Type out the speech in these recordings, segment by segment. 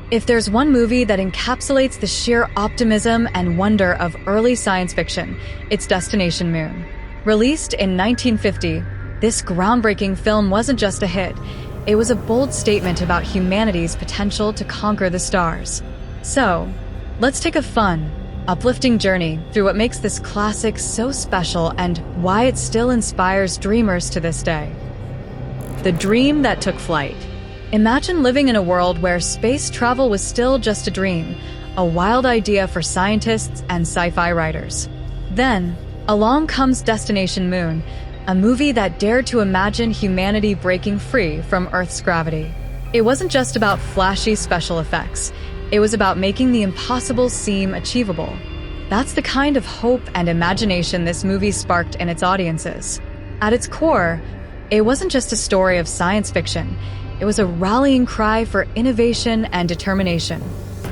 If there's one movie that encapsulates the sheer optimism and wonder of early science fiction, it's Destination Moon. Released in 1950, this groundbreaking film wasn't just a hit, it was a bold statement about humanity's potential to conquer the stars. So, let's take a fun, uplifting journey through what makes this classic so special and why it still inspires dreamers to this day. The dream that took flight. Imagine living in a world where space travel was still just a dream, a wild idea for scientists and sci-fi writers. Then, along comes Destination Moon, a movie that dared to imagine humanity breaking free from Earth's gravity. It wasn't just about flashy special effects, it was about making the impossible seem achievable. That's the kind of hope and imagination this movie sparked in its audiences. At its core, it wasn't just a story of science fiction, it was a rallying cry for innovation and determination.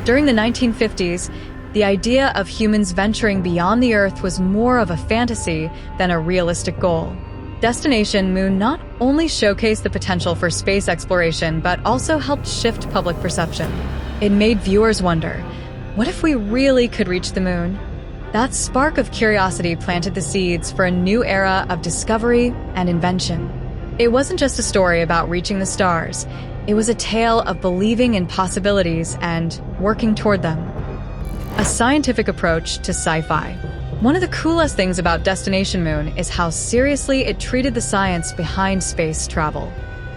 During the 1950s, the idea of humans venturing beyond the Earth was more of a fantasy than a realistic goal. Destination Moon not only showcased the potential for space exploration, but also helped shift public perception. It made viewers wonder, what if we really could reach the moon? That spark of curiosity planted the seeds for a new era of discovery and invention. It wasn't just a story about reaching the stars, it was a tale of believing in possibilities and working toward them. A scientific approach to sci-fi. One of the coolest things about Destination Moon is how seriously it treated the science behind space travel.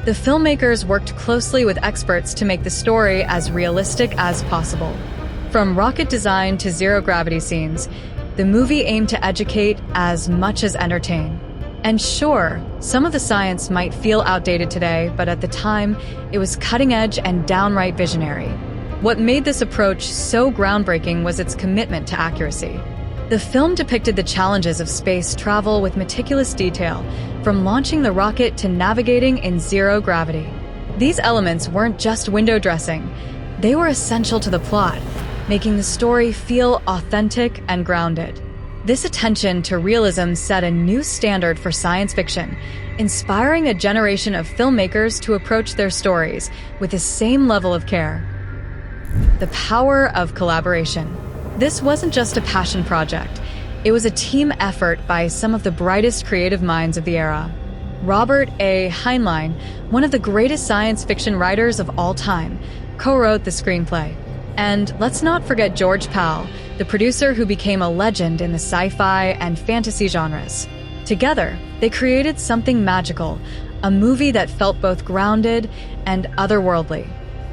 The filmmakers worked closely with experts to make the story as realistic as possible. From rocket design to zero-gravity scenes, the movie aimed to educate as much as entertain. And sure, some of the science might feel outdated today, but at the time, it was cutting-edge and downright visionary. What made this approach so groundbreaking was its commitment to accuracy. The film depicted the challenges of space travel with meticulous detail, from launching the rocket to navigating in zero gravity. These elements weren't just window dressing, they were essential to the plot, making the story feel authentic and grounded. This attention to realism set a new standard for science fiction, inspiring a generation of filmmakers to approach their stories with the same level of care. The power of collaboration. This wasn't just a passion project, it was a team effort by some of the brightest creative minds of the era. Robert Heinlein, one of the greatest science fiction writers of all time, co-wrote the screenplay. And let's not forget George Pal, the producer who became a legend in the sci-fi and fantasy genres. Together, they created something magical, a movie that felt both grounded and otherworldly.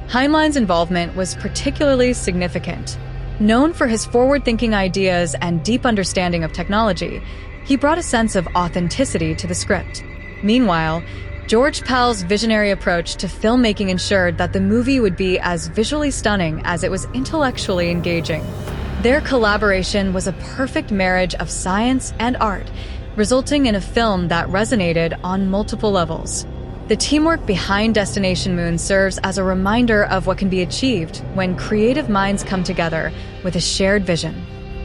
Heinlein's involvement was particularly significant. Known for his forward-thinking ideas and deep understanding of technology, he brought a sense of authenticity to the script. Meanwhile, George Pal's visionary approach to filmmaking ensured that the movie would be as visually stunning as it was intellectually engaging. Their collaboration was a perfect marriage of science and art, resulting in a film that resonated on multiple levels. The teamwork behind Destination Moon serves as a reminder of what can be achieved when creative minds come together with a shared vision.